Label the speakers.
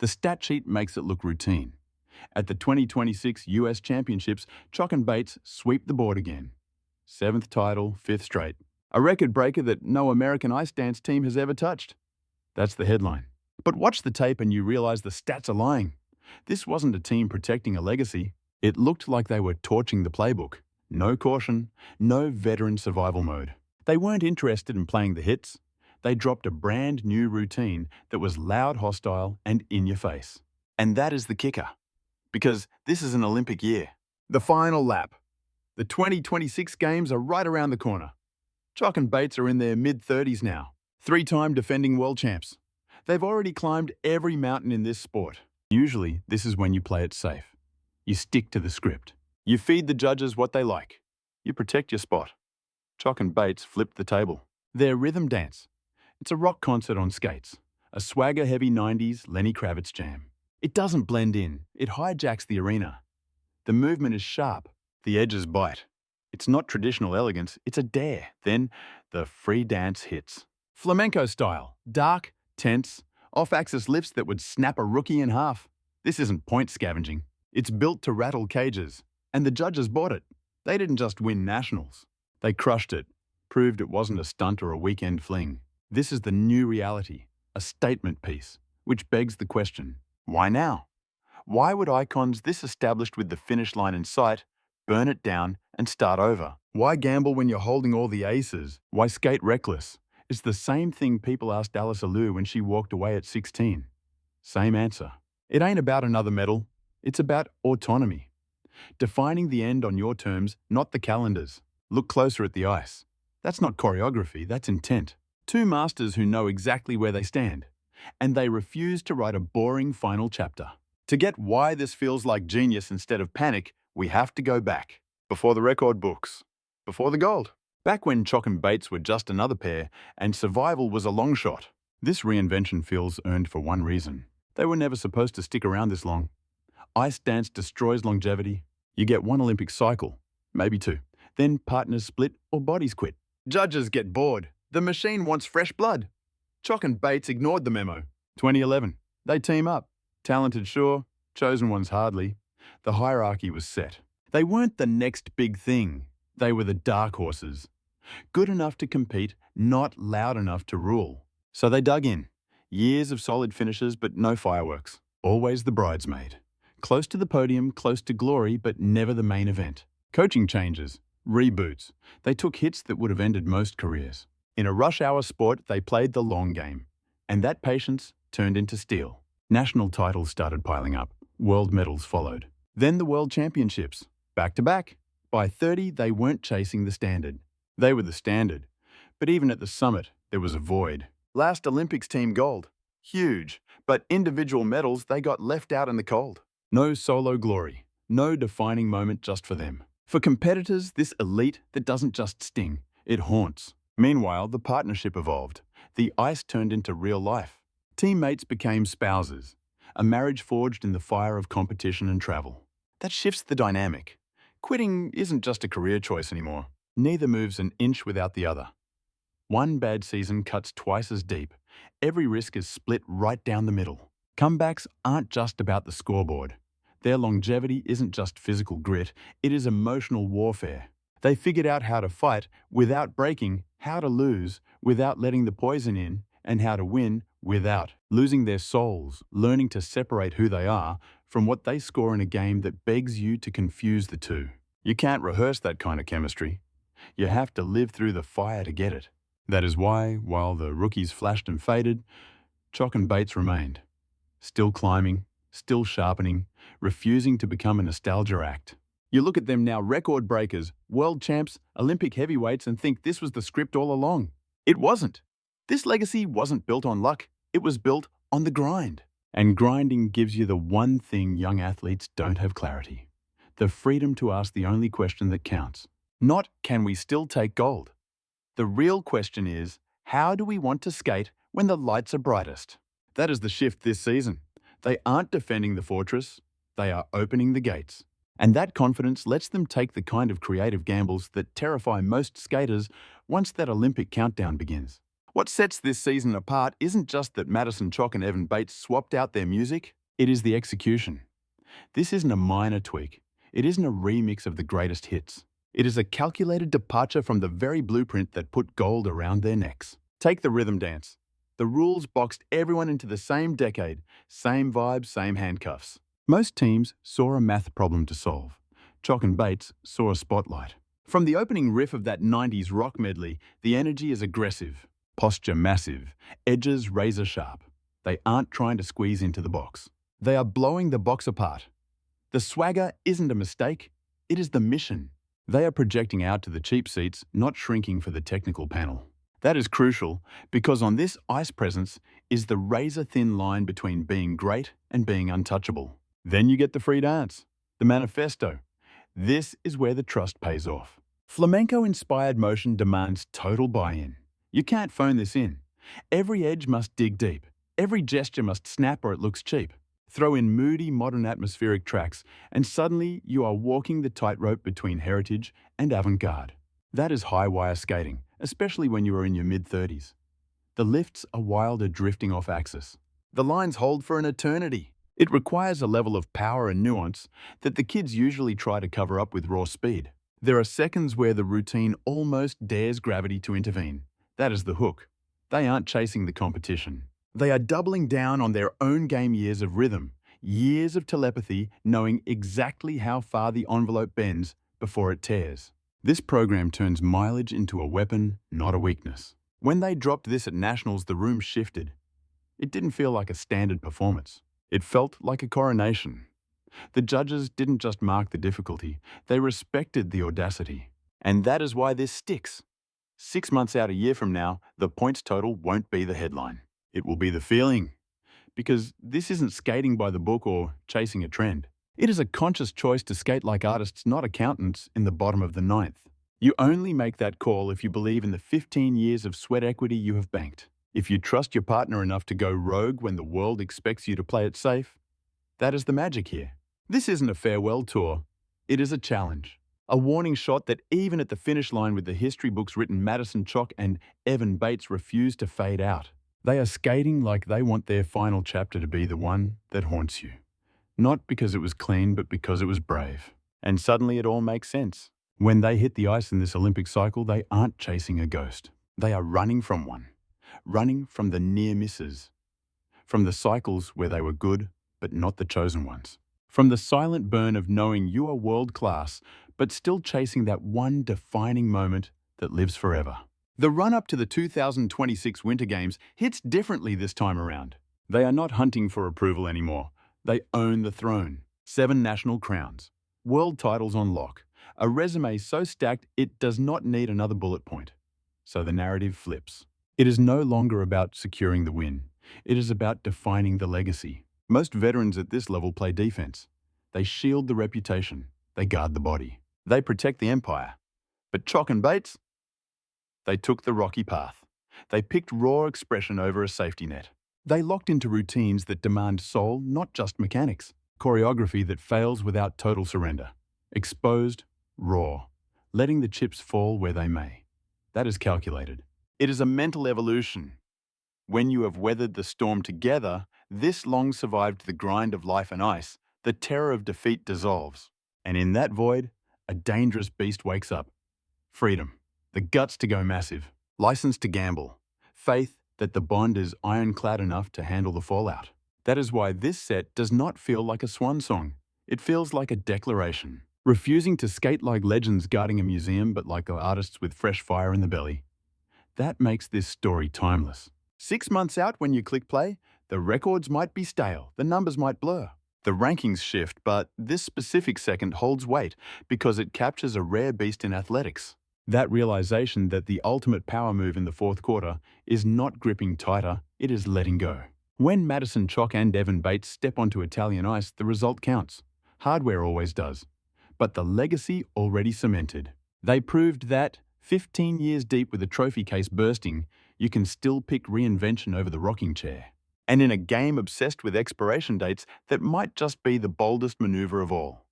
Speaker 1: The stat sheet makes it look routine. At the 2026 US Championships, Chock and Bates sweep the board again. 7th title, 5th straight. A record breaker that no American ice dance team has ever touched. That's the headline. But watch the tape and you realize the stats are lying. This wasn't a team protecting a legacy. It looked like they were torching the playbook. No caution, no veteran survival mode. They weren't interested in playing the hits. They dropped a brand new routine that was loud, hostile, and in your face. And that is the kicker. Because this is an Olympic year. The final lap. The 2026 Games are right around the corner. Chock and Bates are in their mid-30s now. 3-time defending world champs. They've already climbed every mountain in this sport. Usually, this is when you play it safe. You stick to the script. You feed the judges what they like. You protect your spot. Chock and Bates flipped the table. Their rhythm dance. It's a rock concert on skates. A swagger-heavy 90s Lenny Kravitz jam. It doesn't blend in. It hijacks the arena. The movement is sharp. The edges bite. It's not traditional elegance, it's a dare. Then, the free dance hits. Flamenco style. Dark, tense, off-axis lifts that would snap a rookie in half. This isn't point scavenging. It's built to rattle cages. And the judges bought it. They didn't just win nationals. They crushed it. Proved it wasn't a stunt or a weekend fling. This is the new reality. A statement piece. Which begs the question, why now? Why would icons this established with the finish line in sight burn it down and start over? Why gamble when you're holding all the aces? Why skate reckless? It's the same thing people asked Alice Alou when she walked away at 16. Same answer. It ain't about another medal. It's about autonomy. Defining the end on your terms, not the calendar's. Look closer at the ice. That's not choreography, that's intent. Two masters who know exactly where they stand. And they refuse to write a boring final chapter. To get why this feels like genius instead of panic, we have to go back. Before the record books. Before the gold. Back when Chock and Bates were just another pair, and survival was a long shot. This reinvention feels earned for one reason. They were never supposed to stick around this long. Ice dance destroys longevity. You get one Olympic cycle, maybe 2. Then partners split or bodies quit. Judges get bored. The machine wants fresh blood. Chock and Bates ignored the memo. 2011. They team up. Talented, sure. Chosen ones, hardly. The hierarchy was set. They weren't the next big thing. They were the dark horses. Good enough to compete, not loud enough to rule. So they dug in. Years of solid finishes, but no fireworks. Always the bridesmaid. Close to the podium, close to glory, but never the main event. Coaching changes. Reboots. They took hits that would have ended most careers. In a rush-hour sport, they played the long game. And that patience turned into steel. National titles started piling up. World medals followed. Then the World Championships. Back-to-back. By 30, they weren't chasing the standard. They were the standard. But even at the summit, there was a void. Last Olympics team gold. Huge. But individual medals, they got left out in the cold. No solo glory. No defining moment just for them. For competitors, this elite that doesn't just sting, it haunts. Meanwhile, the partnership evolved. The ice turned into real life. Teammates became spouses. A marriage forged in the fire of competition and travel. That shifts the dynamic. Quitting isn't just a career choice anymore. Neither moves an inch without the other. One bad season cuts twice as deep. Every risk is split right down the middle. Comebacks aren't just about the scoreboard. Their longevity isn't just physical grit, it is emotional warfare. They figured out how to fight without breaking, how to lose without letting the poison in, and how to win without losing their souls, learning to separate who they are from what they score in a game that begs you to confuse the two. You can't rehearse that kind of chemistry. You have to live through the fire to get it. That is why, while the rookies flashed and faded, Chock and Bates remained. Still climbing, still sharpening, refusing to become a nostalgia act. You look at them now, record breakers, world champs, Olympic heavyweights, and think this was the script all along. It wasn't. This legacy wasn't built on luck. It was built on the grind. And grinding gives you the one thing young athletes don't have clarity. The freedom to ask the only question that counts. Not, can we still take gold? The real question is, how do we want to skate when the lights are brightest? That is the shift this season. They aren't defending the fortress. They are opening the gates. And that confidence lets them take the kind of creative gambles that terrify most skaters once that Olympic countdown begins. What sets this season apart isn't just that Madison Chock and Evan Bates swapped out their music, it is the execution. This isn't a minor tweak. It isn't a remix of the greatest hits. It is a calculated departure from the very blueprint that put gold around their necks. Take the rhythm dance. The rules boxed everyone into the same decade, same vibe, same handcuffs. Most teams saw a math problem to solve. Chock and Bates saw a spotlight. From the opening riff of that 90s rock medley, the energy is aggressive, posture massive, edges razor sharp. They aren't trying to squeeze into the box. They are blowing the box apart. The swagger isn't a mistake, it is the mission. They are projecting out to the cheap seats, not shrinking for the technical panel. That is crucial because on this ice presence is the razor-thin line between being great and being untouchable. Then you get the free dance, the manifesto. This is where the trust pays off. Flamenco-inspired motion demands total buy-in. You can't phone this in. Every edge must dig deep. Every gesture must snap or it looks cheap. Throw in moody, modern atmospheric tracks, and suddenly you are walking the tightrope between heritage and avant-garde. That is high-wire skating, especially when you are in your mid-30s. The lifts are wilder drifting off axis. The lines hold for an eternity. It requires a level of power and nuance that the kids usually try to cover up with raw speed. There are seconds where the routine almost dares gravity to intervene. That is the hook. They aren't chasing the competition. They are doubling down on their own game years of rhythm, years of telepathy, knowing exactly how far the envelope bends before it tears. This program turns mileage into a weapon, not a weakness. When they dropped this at Nationals, the room shifted. It didn't feel like a standard performance. It felt like a coronation. The judges didn't just mark the difficulty, they respected the audacity. And that is why this sticks. 6 months out, a year from now, the points total won't be the headline. It will be the feeling. Because this isn't skating by the book or chasing a trend. It is a conscious choice to skate like artists, not accountants, in the bottom of the ninth. You only make that call if you believe in the 15 years of sweat equity you have banked. If you trust your partner enough to go rogue when the world expects you to play it safe, that is the magic here. This isn't a farewell tour. It is a challenge. A warning shot that even at the finish line with the history books written, Madison Chock and Evan Bates refuse to fade out. They are skating like they want their final chapter to be the one that haunts you. Not because it was clean, but because it was brave. And suddenly it all makes sense. When they hit the ice in this Olympic cycle, they aren't chasing a ghost. They are running from one. Running from the near misses. From the cycles where they were good, but not the chosen ones. From the silent burn of knowing you are world class, but still chasing that one defining moment that lives forever. The run-up to the 2026 Winter Games hits differently this time around. They are not hunting for approval anymore. They own the throne. 7 national crowns. World titles on lock. A resume so stacked it does not need another bullet point. So the narrative flips. It is no longer about securing the win. It is about defining the legacy. Most veterans at this level play defense. They shield the reputation. They guard the body. They protect the empire. But Chock and Bates? They took the rocky path. They picked raw expression over a safety net. They locked into routines that demand soul, not just mechanics. Choreography that fails without total surrender. Exposed, raw, letting the chips fall where they may. That is calculated. It is a mental evolution. When you have weathered the storm together, this long survived the grind of life and ice, the terror of defeat dissolves. And in that void, a dangerous beast wakes up. Freedom. The guts to go massive, license to gamble, faith that the bond is ironclad enough to handle the fallout. That is why this set does not feel like a swan song. It feels like a declaration. Refusing to skate like legends guarding a museum, but like artists with fresh fire in the belly. That makes this story timeless. 6 months out when you click play, the records might be stale, the numbers might blur. The rankings shift, but this specific second holds weight because it captures a rare beast in athletics. That realization that the ultimate power move in the fourth quarter is not gripping tighter, it is letting go. When Madison Chock and Evan Bates step onto Italian ice, the result counts. Hardware always does. But the legacy already cemented. They proved that, 15 years deep with the trophy case bursting, you can still pick reinvention over the rocking chair. And in a game obsessed with expiration dates, that might just be the boldest maneuver of all.